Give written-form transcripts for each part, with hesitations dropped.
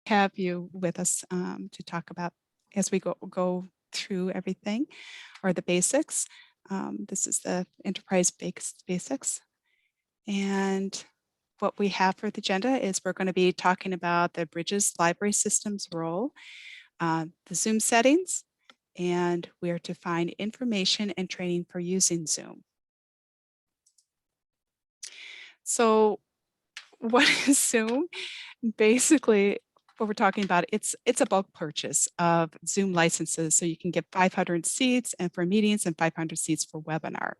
have you with us to talk about as we go through everything or the basics. This is the enterprise basics. And what we have for the agenda is we're going to be talking about the Bridges Library Systems role, the Zoom settings, and where to find information and training for using Zoom. So what is Zoom? Basically, what we're talking about, it's a bulk purchase of Zoom licenses. So you can get 500 seats and for meetings and 500 seats for webinar.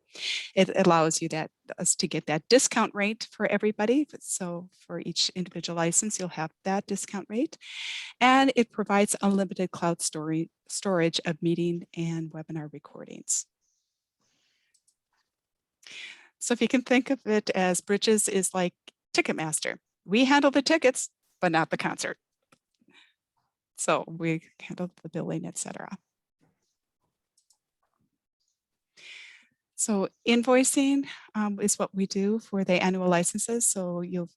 It allows you us to get that discount rate for everybody. So for each individual license, you'll have that discount rate. And it provides unlimited cloud storage of meeting and webinar recordings. So if you can think of it as Bridges is like Ticketmaster. We handle the tickets, but not the concert. So we handle the billing, etc. So invoicing is what we do for the annual licenses. So you'll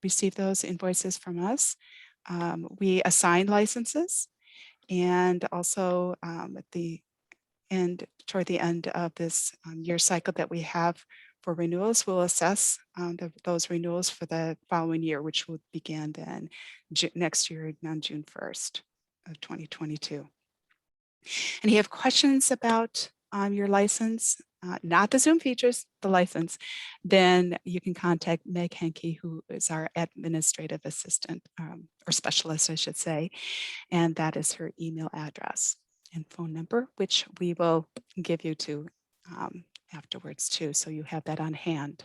receive those invoices from us. We assign licenses, and also at the end, toward the end of this year cycle that we have for renewals, we'll assess those renewals for the following year, which will begin then next year on June 1st of 2022. And you have questions about your license, not the Zoom features, the license, then you can contact Meg Henke, who is our administrative assistant or specialist, I should say, and that is her email address and phone number, which we will give you to afterwards too, so you have that on hand.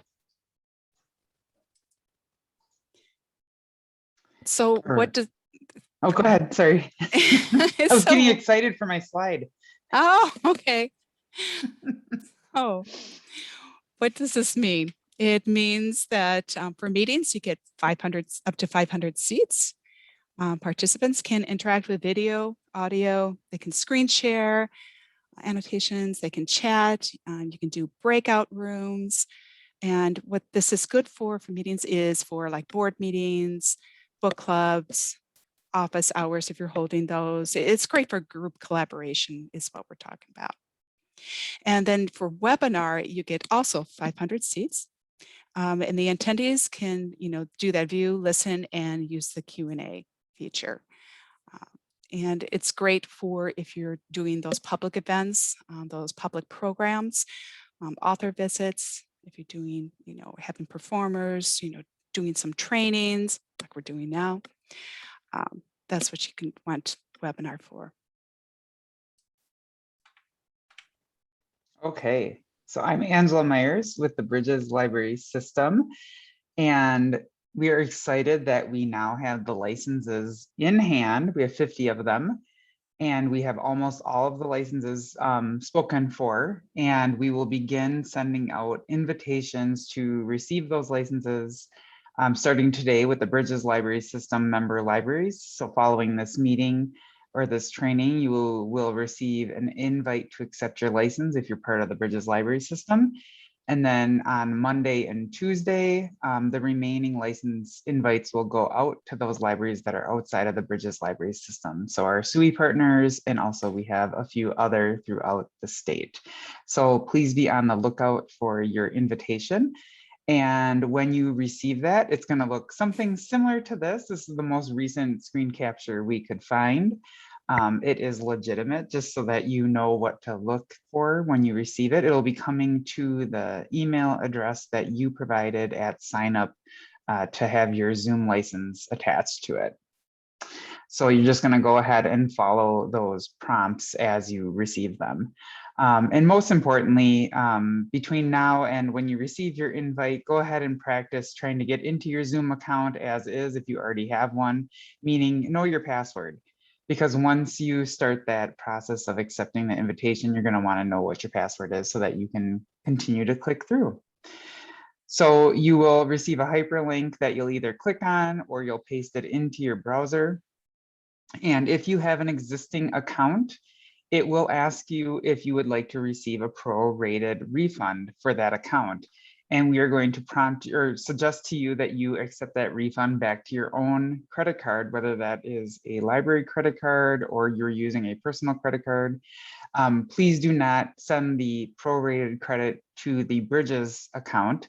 So what does... Oh, go ahead. Sorry. I was getting excited for my slide. Oh, okay. Oh, what does this mean? It means that for meetings, you get up to 500 seats. Participants can interact with video, audio, they can screen share, annotations, they can chat, you can do breakout rooms. And what this is good for meetings is for like board meetings, book clubs, office hours if you're holding those. It's great for group collaboration is what we're talking about. And then for webinar, you get also 500 seats. And the attendees can, do that view, listen, and use the Q&A feature. And it's great for if you're doing those public events, those public programs, author visits, if you're doing, having performers, doing some trainings like we're doing now. That's what you can want webinar for. Okay, so I'm Angela Myers with the Bridges Library System, and we are excited that we now have the licenses in hand. We have 50 of them, and we have almost all of the licenses spoken for, and we will begin sending out invitations to receive those licenses starting today with the Bridges Library System member libraries. So following this meeting or this training, you will receive an invite to accept your license if you're part of the Bridges Library System. And then on Monday and Tuesday, the remaining license invites will go out to those libraries that are outside of the Bridges Library System. So our SUI partners, and also we have a few other throughout the state. So please be on the lookout for your invitation. And when you receive that, it's going to look something similar to this. This is the most recent screen capture we could find. It is legitimate, just so that you know what to look for when you receive it. It'll be coming to the email address that you provided at sign up to have your Zoom license attached to it. So you're just going to go ahead and follow those prompts as you receive them. And most importantly, between now and when you receive your invite, go ahead and practice trying to get into your Zoom account as is if you already have one, meaning know your password. Because once you start that process of accepting the invitation, you're going to want to know what your password is so that you can continue to click through. So you will receive a hyperlink that you'll either click on or you'll paste it into your browser. And if you have an existing account, it will ask you if you would like to receive a prorated refund for that account. And we are going to prompt or suggest to you that you accept that refund back to your own credit card, whether that is a library credit card or you're using a personal credit card. Please do not send the prorated credit to the Bridges account,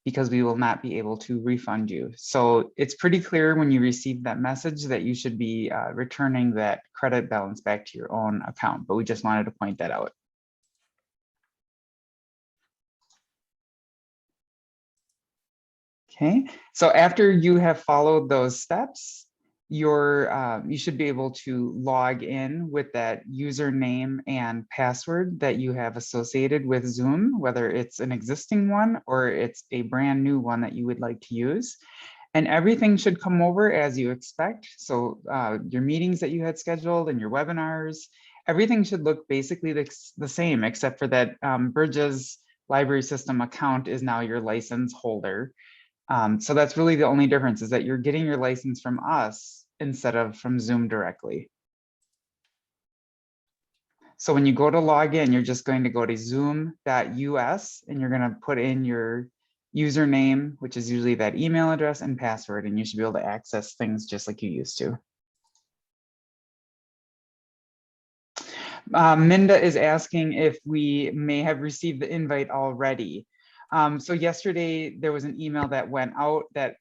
because we will not be able to refund you. So it's pretty clear when you receive that message that you should be returning that credit balance back to your own account, but we just wanted to point that out. Okay, so after you have followed those steps, you should be able to log in with that username and password that you have associated with Zoom, whether it's an existing one or it's a brand new one that you would like to use. And everything should come over as you expect. So your meetings that you had scheduled and your webinars, everything should look basically the same, except for that Bridges library system account is now your license holder. So that's really the only difference, is that you're getting your license from us instead of from Zoom directly. So when you go to log in, you're just going to go to zoom.us and you're going to put in your username, which is usually that email address, and password, and you should be able to access things just like you used to. Minda is asking if we may have received the invite already. So yesterday there was an email that went out that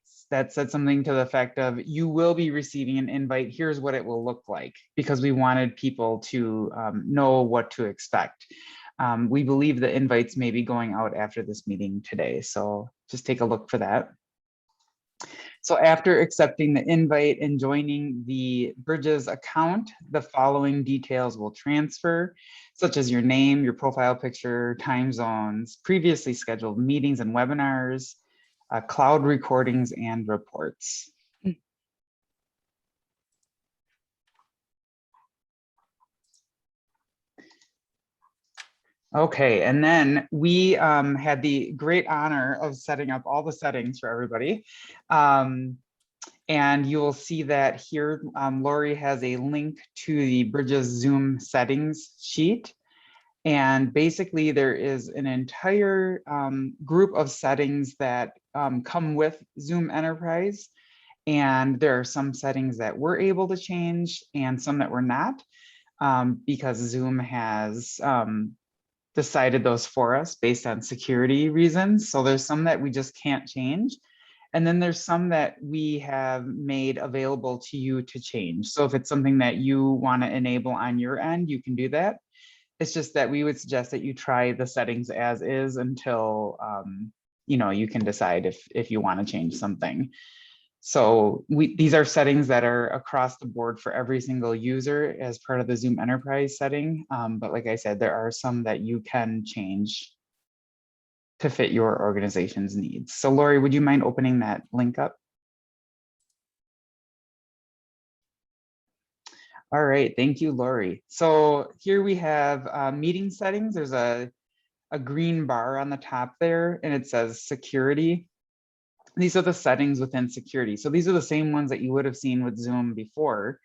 said something to the effect of, you will be receiving an invite, here's what it will look like, because we wanted people to know what to expect. We believe the invites may be going out after this meeting today, so just take a look for that. So after accepting the invite and joining the Bridges account, the following details will transfer, such as your name, your profile picture, time zones, previously scheduled meetings and webinars, cloud recordings, and reports. Okay, and then we had the great honor of setting up all the settings for everybody. And you will see that here, Lori has a link to the Bridges Zoom settings sheet. And basically there is an entire group of settings that come with Zoom Enterprise. And there are some settings that we're able to change and some that we're not, because Zoom has decided those for us based on security reasons. So there's some that we just can't change. And then there's some that we have made available to you to change. So if it's something that you want to enable on your end, you can do that. It's just that we would suggest that you try the settings as is until you can decide if you want to change something. So these are settings that are across the board for every single user as part of the Zoom Enterprise setting. But like I said, there are some that you can change to fit your organization's needs. So Lori, would you mind opening that link up? All right, thank you, Lori. So here we have meeting settings. There's a green bar on the top there, and it says security. These are the settings within security. So these are the same ones that you would have seen with Zoom before.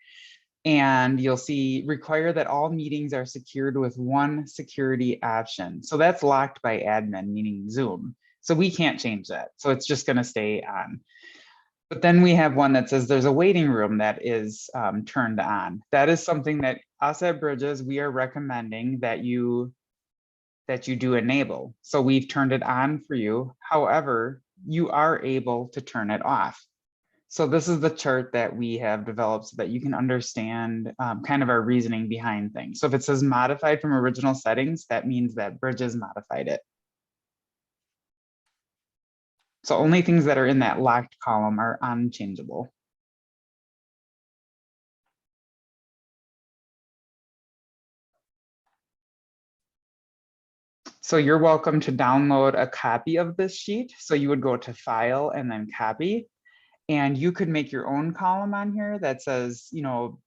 And you'll see require that all meetings are secured with one security option. So that's locked by admin, meaning Zoom. So we can't change that. So it's just going to stay on. But then we have one that says there's a waiting room that is turned on. That is something that us at Bridges, we are recommending that you do enable. So we've turned it on for you. However, you are able to turn it off. So this is the chart that we have developed so that you can understand kind of our reasoning behind things. So if it says modified from original settings, that means that Bridges modified it. So only things that are in that locked column are unchangeable. So you're welcome to download a copy of this sheet. So you would go to File and then Copy. And you could make your own column on here that says,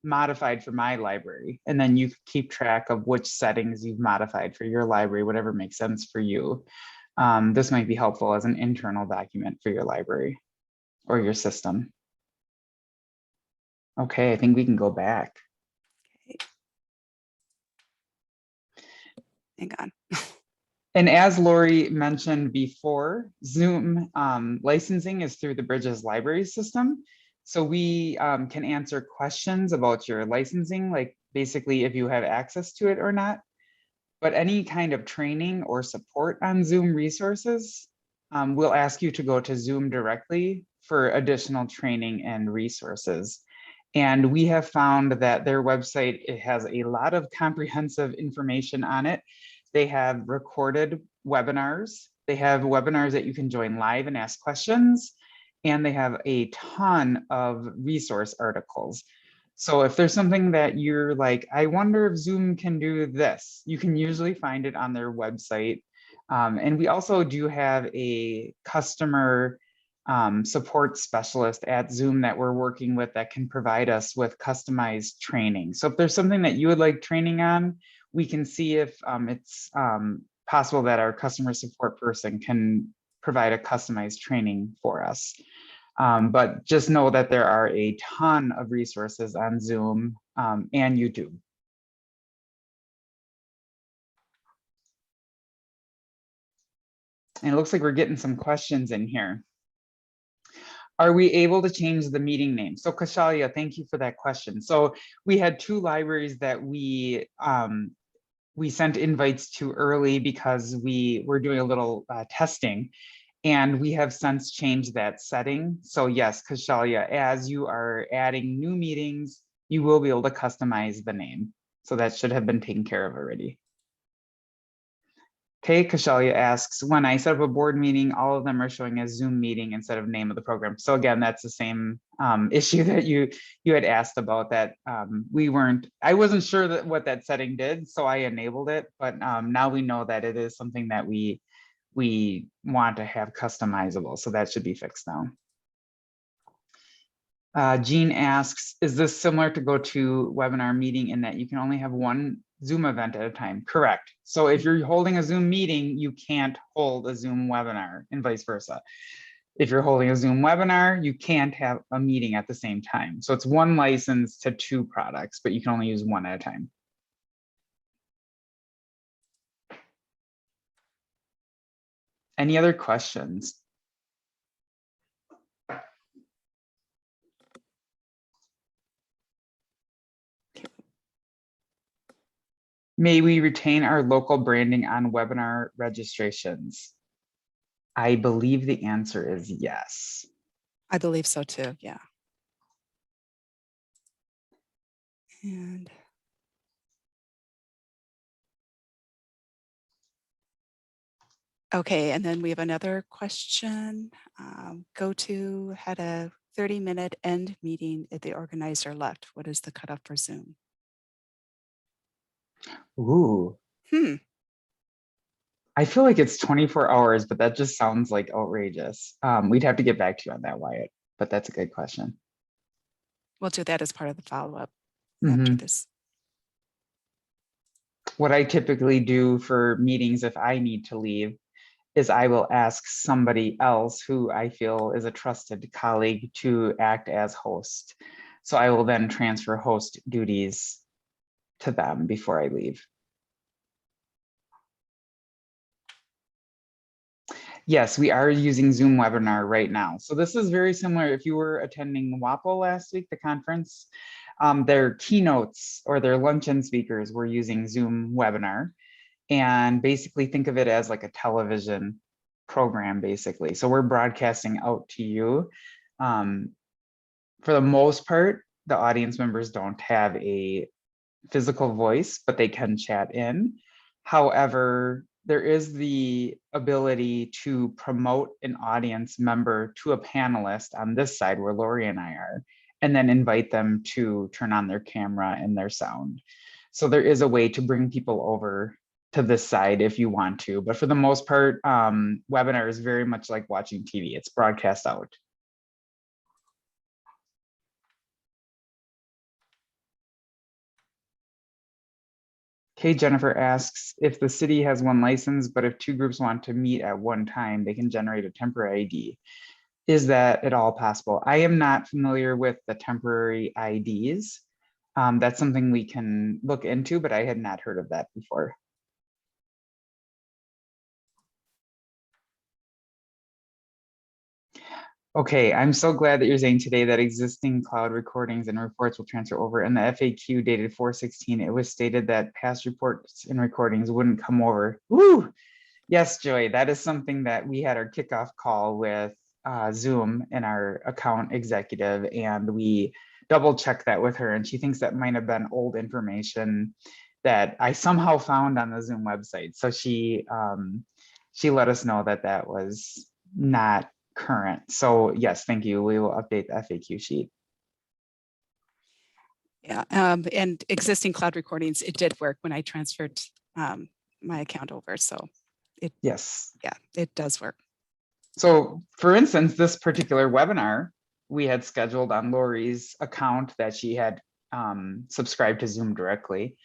modified for my library. And then you keep track of which settings you've modified for your library, whatever makes sense for you. This might be helpful as an internal document for your library or your system. Okay, I think we can go back. Okay. Hang on. And as Lori mentioned before, Zoom licensing is through the Bridges library system. So we can answer questions about your licensing, like basically if you have access to it or not. But any kind of training or support on Zoom resources, we'll ask you to go to Zoom directly for additional training and resources. And we have found that their website, it has a lot of comprehensive information on it. They have recorded webinars. They have webinars that you can join live and ask questions. And they have a ton of resource articles. So if there's something that you're like, I wonder if Zoom can do this, you can usually find it on their website. And we also do have a customer support specialist at Zoom that we're working with that can provide us with customized training. So if there's something that you would like training on, we can see if it's possible that our customer support person can provide a customized training for us. But just know that there are a ton of resources on Zoom and YouTube. And it looks like we're getting some questions in here. Are we able to change the meeting name? So Kashalia, thank you for that question. So we had two libraries that we sent invites to early because we were doing a little testing. And we have since changed that setting. So yes, Kashalia, as you are adding new meetings, you will be able to customize the name. So that should have been taken care of already. Okay, Kashalia asks, when I set up a board meeting, all of them are showing as Zoom meeting instead of name of the program. So again, that's the same issue that you had asked about, that I wasn't sure that what that setting did, so I enabled it, but now we know that it is something that we want to have customizable. So that should be fixed now. Jean asks, is this similar to GoToWebinar meeting in that you can only have one Zoom event at a time? Correct. So if you're holding a Zoom meeting, you can't hold a Zoom webinar and vice versa. If you're holding a Zoom webinar, you can't have a meeting at the same time. So it's one license to two products, but you can only use one at a time. Any other questions? May we retain our local branding on webinar registrations? I believe the answer is yes. I believe so too, yeah. And okay, and then we have another question. GoTo had a 30-minute end meeting if the organizer left. What is the cutoff for Zoom? Ooh. I feel like it's 24 hours, but that just sounds like outrageous. We'd have to get back to you on that, Wyatt, but that's a good question. We'll do that as part of the follow-up after this. What I typically do for meetings if I need to leave is I will ask somebody else who I feel is a trusted colleague to act as host. So I will then transfer host duties to them before I leave. Yes, we are using Zoom webinar right now. So this is very similar. If you were attending WAPO last week, the conference, their keynotes or their luncheon speakers were using Zoom webinar. And basically think of it as like a television program, basically. So we're broadcasting out to you. For the most part, the audience members don't have a physical voice, but they can chat in. However, there is the ability to promote an audience member to a panelist on this side where Lori and I are, and then invite them to turn on their camera and their sound. So there is a way to bring people over to this side if you want to, but for the most part, webinar is very much like watching TV. It's broadcast out. Okay, Jennifer asks, if the city has one license, but if two groups want to meet at one time, they can generate a temporary ID. Is that at all possible? I am not familiar with the temporary IDs. That's something we can look into, but I had not heard of that before. Okay, I'm so glad that you're saying today that existing cloud recordings and reports will transfer over. In the FAQ dated 4/16, it was stated that past reports and recordings wouldn't come over. Woo! Yes, Joy, that is something that we had our kickoff call with Zoom and our account executive, and we double checked that with her, and she thinks that might have been old information that I somehow found on the Zoom website. So she let us know that that was not current. So yes, thank you. We will update the FAQ sheet. Yeah, and existing cloud recordings, it did work when I transferred my account over. So Yes. yeah, it does work. So for instance, this particular webinar, we had scheduled on Lori's account that she had subscribed to Zoom directly.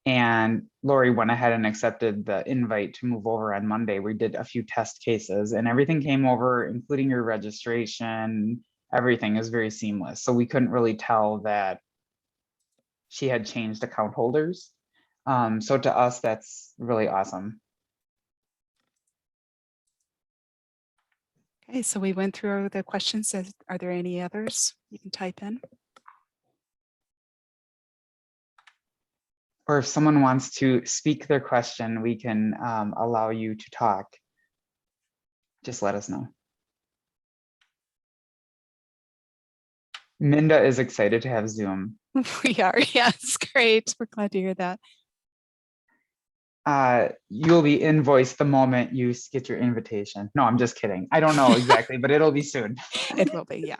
And Lori went ahead and accepted the invite to move over on Monday. We did a few test cases and everything came over, including your registration. Everything is very seamless. So we couldn't really tell that she had changed account holders. So to us, that's really awesome. Okay, so we went through the questions. Are there any others you can type in? Or if someone wants to speak their question, we can allow you to talk. Just let us know. Minda is excited to have Zoom. We are, yes, great. We're glad to hear that. You'll be invoiced the moment you get your invitation. No, I'm just kidding. I don't know exactly, but it'll be soon. It will be, yeah.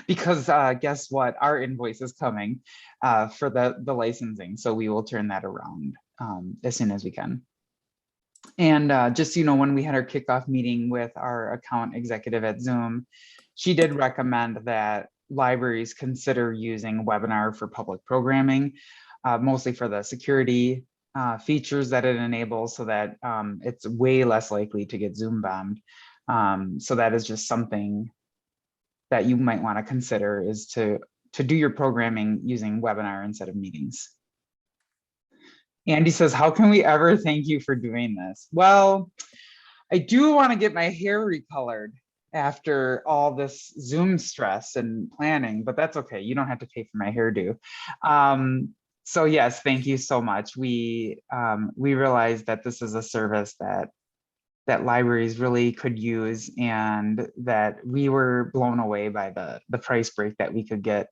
Because guess what? Our invoice is coming for the licensing. So we will turn that around as soon as we can. And just so you know, when we had our kickoff meeting with our account executive at Zoom, she did recommend that libraries consider using webinar for public programming, mostly for the security features that it enables, so that it's way less likely to get Zoom bombed. So that is just something that you might want to consider, is to do your programming using webinar instead of meetings. Andy says, how can we ever thank you for doing this? Well, I do want to get my hair recolored after all this Zoom stress and planning, but that's okay. You don't have to pay for my hairdo. So yes, thank you so much. We realized that this is a service that libraries really could use, and that we were blown away by the price break that we could get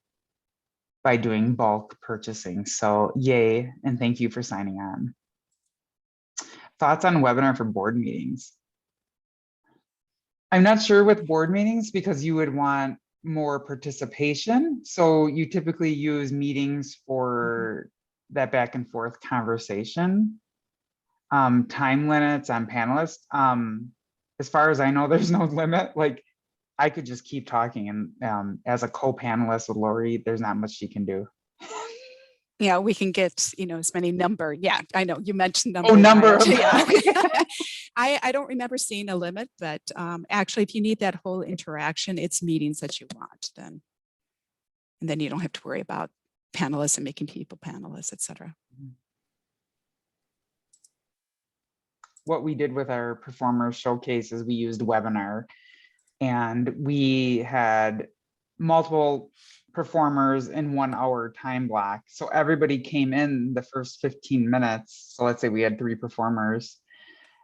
by doing bulk purchasing. So yay, and thank you for signing on. Thoughts on webinar for board meetings? I'm not sure with board meetings, because you would want more participation. So you typically use meetings for that back and forth conversation. Time limits on panelists. As far as I know, there's no limit. Like, I could just keep talking, and as a co-panelist with Lori, there's not much she can do. Yeah, we can get, as many number. Yeah, I know you mentioned number. Oh, number of, yeah. I don't remember seeing a limit, but actually, if you need that whole interaction, it's meetings that you want then. And then you don't have to worry about panelists and making people panelists, etc. What we did with our performer showcase is we used webinar, and we had multiple performers in 1 hour time block. So everybody came in the first 15 minutes. So let's say we had 3 performers.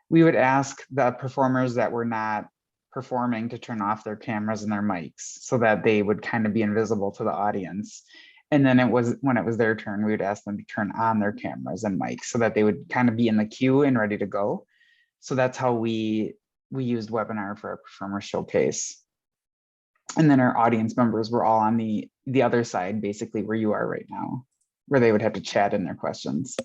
We would ask the performers that were not performing to turn off their cameras and their mics, so that they would kind of be invisible to the audience. And then when it was their turn, we would ask them to turn on their cameras and mics, so that they would kind of be in the queue and ready to go. So that's how we used webinar for our performer showcase. And then our audience members were all on the other side, basically where you are right now, where they would have to chat in their questions.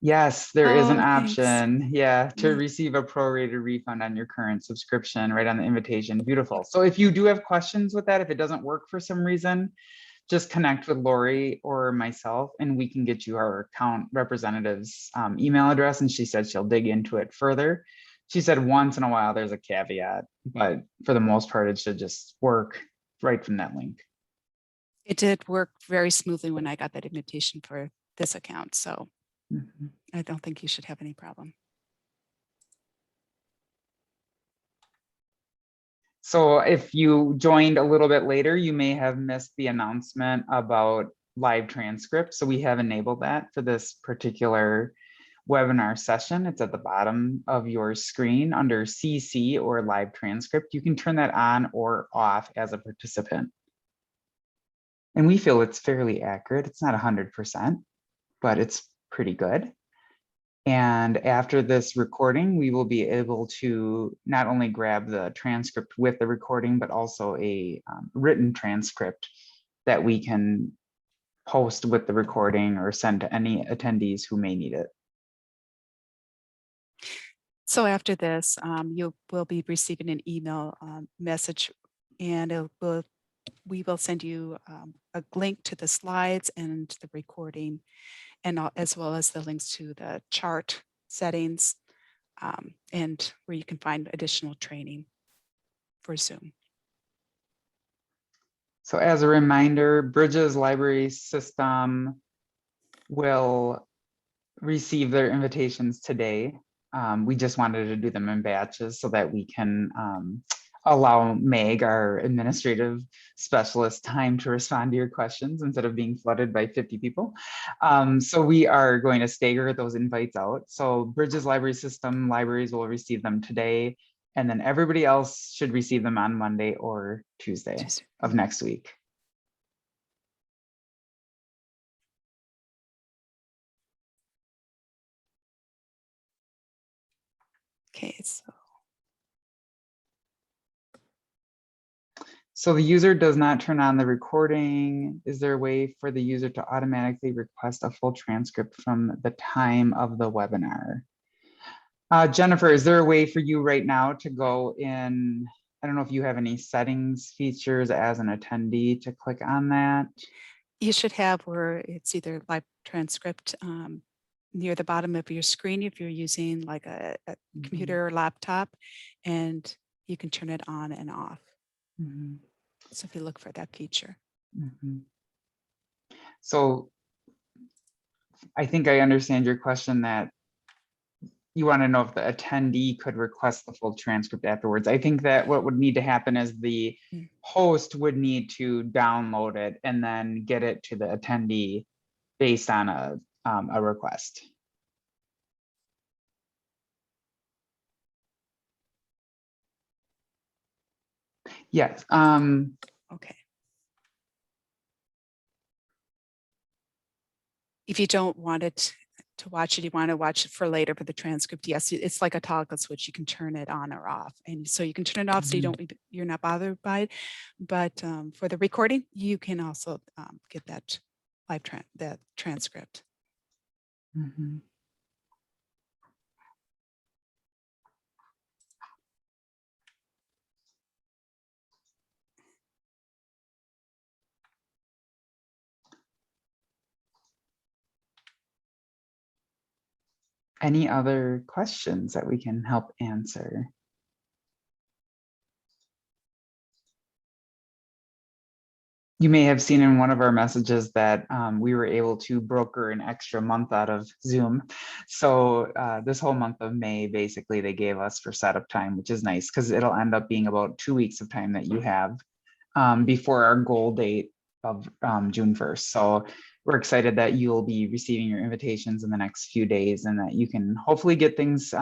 Yes, there is an option, yeah, to receive a prorated refund on your current subscription right on the invitation. Beautiful. So if you do have questions with that, if it doesn't work for some reason, just connect with Lori or myself, and we can get you our account representative's email address. And she said she'll dig into it further. She said once in a while there's a caveat, but for the most part, it should just work right from that link. It did work very smoothly when I got that invitation for this account. So Mhm. I don't think you should have any problem. So if you joined a little bit later, you may have missed the announcement about live transcript. So we have enabled that for this particular webinar session. It's at the bottom of your screen under CC or live transcript. You can turn that on or off as a participant. And we feel it's fairly accurate. It's not 100%, but it's pretty good. And after this recording, we will be able to not only grab the transcript with the recording, but also a written transcript that we can post with the recording or send to any attendees who may need it. So after this, you will be receiving an email message, and we will send you a link to the slides and the recording, and as well as the links to the chart settings, and where you can find additional training for Zoom. So as a reminder, Bridges Library System will receive their invitations today. We just wanted to do them in batches so that we can allow Meg, our administrative specialist, time to respond to your questions instead of being flooded by 50 people. So we are going to stagger those invites out. So Bridges Library System libraries will receive them today, and then everybody else should receive them on Monday or Tuesday of next week. Okay, so the user does not turn on the recording. Is there a way for the user to automatically request a full transcript from the time of the webinar? Jennifer, is there a way for you right now to go in? I don't know if you have any settings features as an attendee to click on that. you should have where it's either live transcript near the bottom of your screen if you're using like a computer or laptop, and you can turn it on and off. So if you look for that feature. So I think I understand your question, that you want to know if the attendee could request the full transcript afterwards. I think that what would need to happen is the host would need to download it and then get it to the attendee based on a request. Yes. Okay. If you don't want it to watch it, you want to watch it for later for the transcript, yes, it's like a toggle switch. You can turn it on or off. And so you can turn it off so you're not bothered by it. But for the recording, you can also get that that transcript. Any other questions that we can help answer? You may have seen in one of our messages that we were able to broker an extra month out of Zoom. So this whole month of May, basically, they gave us for setup time, which is nice because it'll end up being about 2 weeks of time that you have before our goal date of June 1st. So we're excited that you'll be receiving your invitations in the next few days and that you can hopefully get things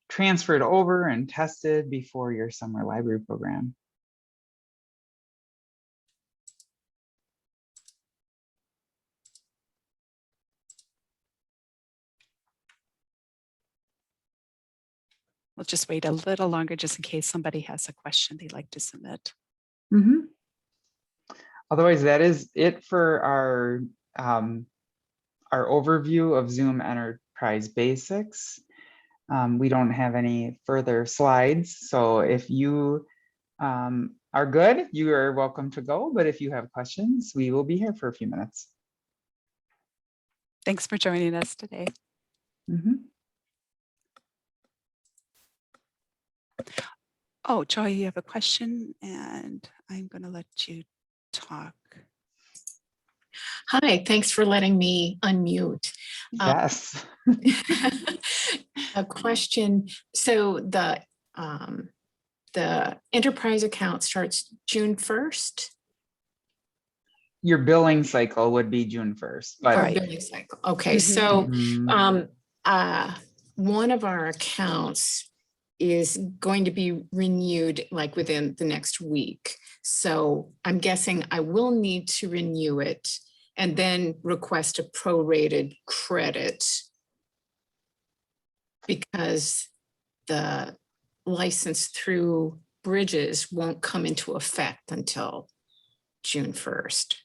transferred over and tested before your summer library program. We'll just wait a little longer just in case somebody has a question they'd like to submit. Otherwise, that is it for our overview of Zoom Enterprise Basics. We don't have any further slides, so if you are good, you are welcome to go. But if you have questions, we will be here for a few minutes. Thanks for joining us today. Oh, Joy, you have a question, and I'm going to let you talk. Hi, thanks for letting me unmute. Yes. A question. So the enterprise account starts June 1st? Your billing cycle would be June 1st, but Right. Billing cycle. Okay, Mhm. so Mhm. one of our accounts is going to be renewed like within the next week. So I'm guessing I will need to renew it and then request a prorated credit because the license through Bridges won't come into effect until June 1st.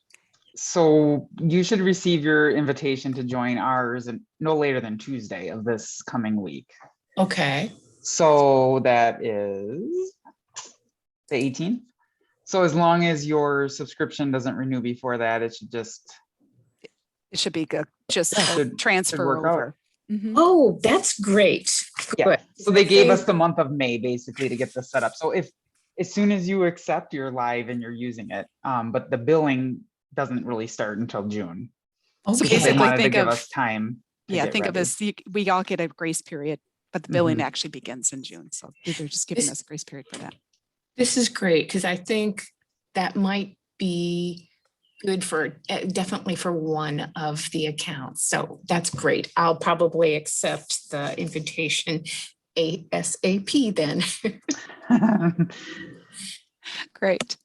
So you should receive your invitation to join ours no later than Tuesday of this coming week. Okay. So that is the 18th. So as long as your subscription doesn't renew before that, it should just It should be good. Just should transfer work out. over. Mhm. Oh, that's great. Yeah. Good. So they gave us the month of May basically to get this set up. So if as soon as you accept, you're live and you're using it. But the billing doesn't really start until June. So Okay. Because they basically wanted to think give of, us time to yeah, get think of ready. as we all get a grace period, but the billing Mhm. actually begins in June. So they're just giving us a grace period for that. This is great because I think that might be good for definitely for one of the accounts. So that's great. I'll probably accept the invitation ASAP then. Great.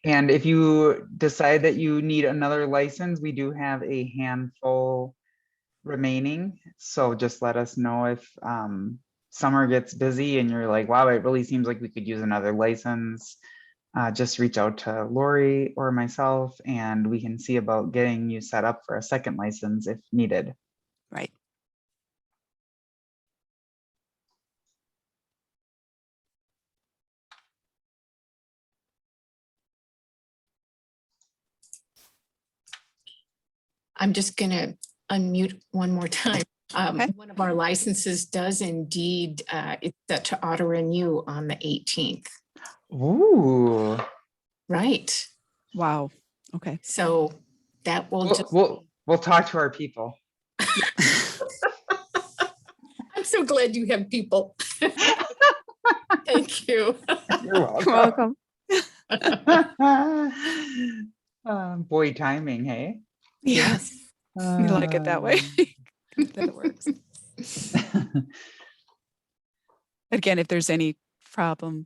And if you decide that you need another license, we do have a handful remaining. So just let us know if summer gets busy and you're like, wow, it really seems like we could use another license. Just reach out to Lori or myself and we can see about getting you set up for a second license if needed. Right. I'm just going to unmute one more time. Okay. One of our licenses does indeed, it's set to auto renew on the 18th. Ooh. Right. Wow. Okay. So that will just. We'll talk to our people. I'm so glad you have people. Thank you. You're welcome. Welcome. Boy, timing, hey? Yes. You like it that way. That it works. Again, if there's any problem,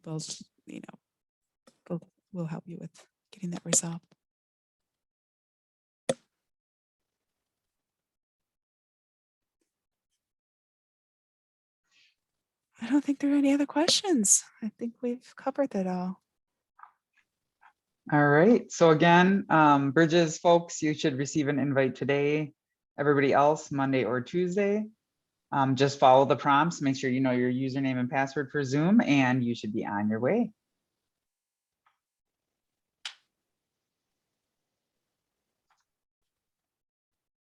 we'll help you with getting that resolved. I don't think there are any other questions. I think we've covered that all. All right. So again, Bridges folks, you should receive an invite today. Everybody else, Monday or Tuesday. Just follow the prompts. Make sure you know your username and password for Zoom, and you should be on your way.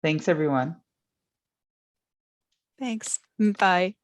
Thanks, everyone. Thanks. Bye.